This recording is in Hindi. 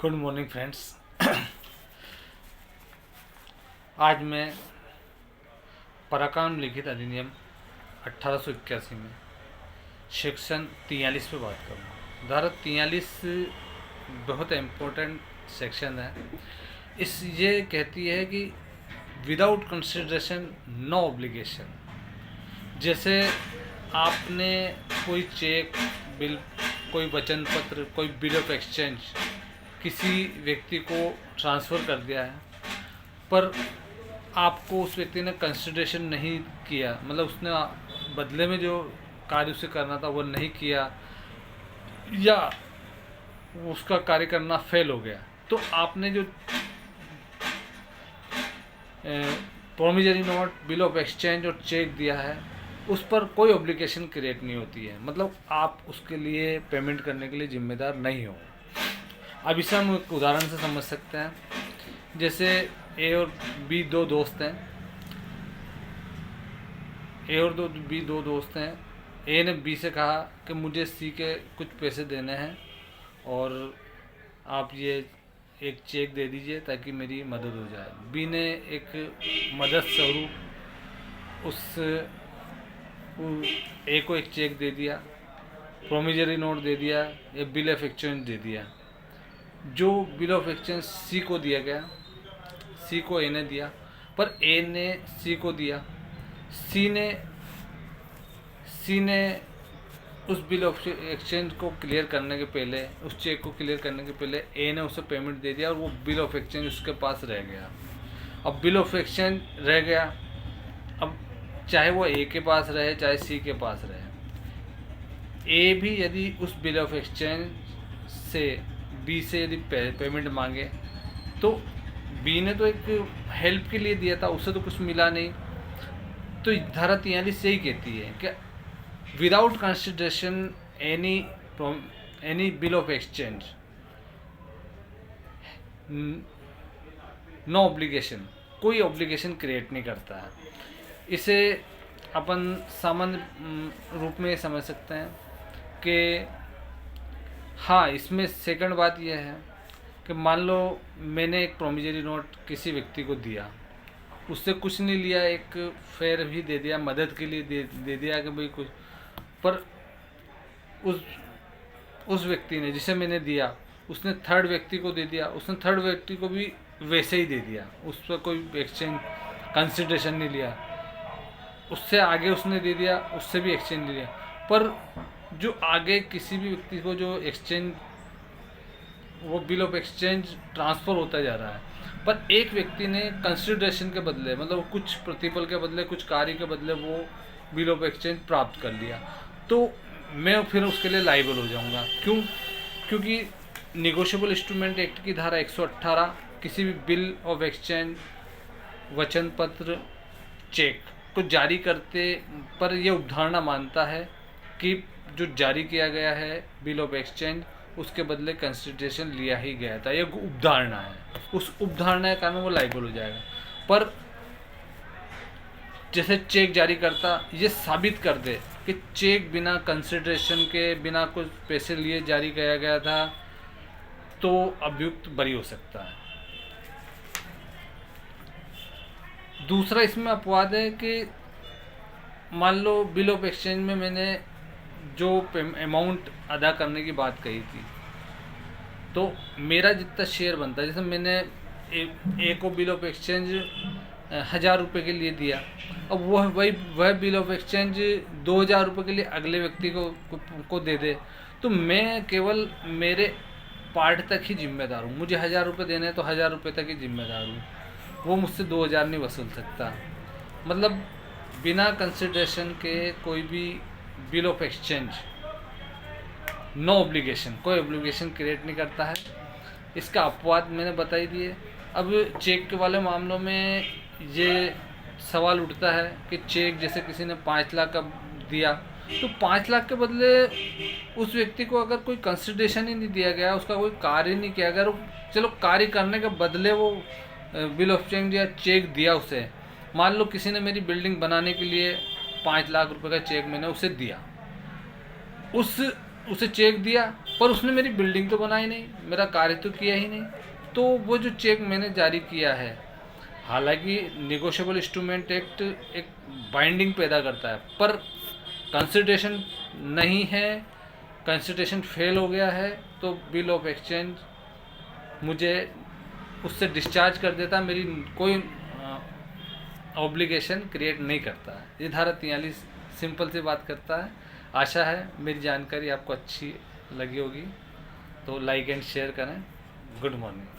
Good morning friends. आज मैं पराक्रम लिखित अधिनियम 1881 में सेक्शन 43 पे बात करूँगा। धारा 43 बहुत इम्पोर्टेंट सेक्शन है। ये कहती है कि विदाउट कंसिडरेशन नो ऑब्लिगेशन। जैसे आपने कोई चेक, बिल, कोई वचन पत्र, कोई बिल ऑफ एक्सचेंज किसी व्यक्ति को ट्रांसफ़र कर दिया है, पर आपको उस व्यक्ति ने कंसिडरेशन नहीं किया, मतलब उसने बदले में जो कार्य उसे करना था वो नहीं किया, या उसका कार्य करना फेल हो गया, तो आपने जो promissory note, bill of exchange और चेक दिया है उस पर कोई ऑब्लिगेशन क्रिएट नहीं होती है। मतलब आप उसके लिए पेमेंट करने के लिए जिम्मेदार नहीं हो। अब इसे हम एक उदाहरण से समझ सकते हैं। जैसे ए और बी दो दोस्त हैं। ए और बी दो दोस्त हैं। ए ने बी से कहा कि मुझे सी के कुछ पैसे देने हैं और आप ये एक चेक दे दीजिए ताकि मेरी मदद हो जाए। बी ने एक मदद स्वरूप उस ए को एक चेक दे दिया, प्रोमिजरी नोट दे दिया, या बिल ऑफ एक्सचेंज दे दिया। जो बिल ऑफ एक्सचेंज सी को दिया गया, सी को ए ने दिया, पर ए ने सी को दिया। सी ने उस बिल ऑफ एक्सचेंज को क्लियर करने के पहले, उस चेक को क्लियर करने के पहले ए ने उसे पेमेंट दे दिया और वो बिल ऑफ एक्सचेंज उसके पास रह गया। अब बिल ऑफ एक्सचेंज रह गया, अब चाहे वो ए के पास रहे चाहे सी के पास रहे, ए भी यदि उस बिल ऑफ एक्सचेंज से बी से यदि पेमेंट मांगे, तो बी ने तो एक हेल्प के लिए दिया था, उससे तो कुछ मिला नहीं। तो धारा 43 यही कहती है कि without consideration any bill of exchange no obligation, कोई ऑब्लिगेशन क्रिएट नहीं करता है। इसे अपन सामान्य रूप में समझ सकते हैं कि हाँ, इसमें सेकंड बात यह है कि मान लो मैंने एक प्रोमिजरी नोट किसी व्यक्ति को दिया, उससे कुछ नहीं लिया, एक फेयर भी दे दिया, मदद के लिए दे दिया कि भाई कुछ, पर उस व्यक्ति ने जिसे मैंने दिया उसने थर्ड व्यक्ति को दे दिया, उसने थर्ड व्यक्ति को भी वैसे ही दे दिया, उस पर कोई एक्सचेंज कंसिडरेशन नहीं लिया। उससे आगे उसने दे दिया, उससे भी एक्सचेंज नहीं लिया, पर जो आगे किसी भी व्यक्ति को जो एक्सचेंज, वो बिल ऑफ एक्सचेंज ट्रांसफ़र होता जा रहा है, पर एक व्यक्ति ने कंसिडरेशन के बदले, मतलब कुछ प्रतिफल के बदले, कुछ कार्य के बदले वो बिल ऑफ एक्सचेंज प्राप्त कर लिया, तो मैं फिर उसके लिए लाइबल हो जाऊंगा। क्यों? क्योंकि निगोशिएबल इंस्ट्रूमेंट एक्ट की धारा 118 किसी भी बिल ऑफ एक्सचेंज, वचन पत्र, चेक को जारी करते पर यह अवधारणा मानता है कि जो जारी किया गया है बिल ऑफ एक्सचेंज, उसके बदले कंसिडरेशन लिया ही गया था। यह उपधारणा है, उस उपधारणा के कारण वो लाइबल हो जाएगा। पर जैसे चेक जारी करता ये साबित कर दे कि चेक बिना कंसिडरेशन के, बिना कुछ पैसे लिए जारी किया गया था, तो अभियुक्त बरी हो सकता है। दूसरा इसमें अपवाद है कि मान लो बिल ऑफ एक्सचेंज में मैंने जो अमाउंट अदा करने की बात कही थी, तो मेरा जितना शेयर बनता है, जैसे मैंने ए को बिल ऑफ एक्सचेंज 1000 रुपये के लिए दिया, अब वह बिल ऑफ एक्सचेंज 2000 रुपये के लिए अगले व्यक्ति को दे दे, तो मैं केवल मेरे पार्ट तक ही जिम्मेदार हूँ। मुझे 1000 रुपये देने हैं तो 1000 रुपये तक ही जिम्मेदार हूँ, वो मुझसे 2000 नहीं वसूल सकता। मतलब बिना कंसिडरेशन के कोई भी bill of exchange no obligation, कोई ऑब्लिगेशन क्रिएट नहीं करता है। इसका अपवाद मैंने बता ही दिए। अब चेक के वाले मामलों में ये सवाल उठता है कि चेक जैसे किसी ने 5 लाख का दिया, तो 5 लाख के बदले उस व्यक्ति को अगर कोई कंसिडरेशन ही नहीं दिया गया, उसका कोई कार्य नहीं किया गया, चलो कार्य करने के बदले वो बिल ऑफ एक्सचेंज या चेक दिया उसे, मान लो किसी ने मेरी बिल्डिंग बनाने के लिए 5 लाख रुपए का चेक मैंने उसे दिया, उसे चेक दिया, पर उसने मेरी बिल्डिंग तो बनाई नहीं, मेरा कार्य तो किया ही नहीं। तो वो जो चेक मैंने जारी किया है, हालांकि निगोशिएबल इंस्ट्रूमेंट एक्ट एक बाइंडिंग पैदा करता है, पर कंसिडरेशन नहीं है, कंसिडरेशन फेल हो गया है, तो बिल ऑफ एक्सचेंज मुझे उससे डिस्चार्ज कर देता, मेरी कोई ऑब्लिगेशन क्रिएट नहीं करता है। ये धारा 43 सिंपल सी बात करता है। आशा है मेरी जानकारी आपको अच्छी लगी होगी, तो लाइक एंड शेयर करें। Good morning.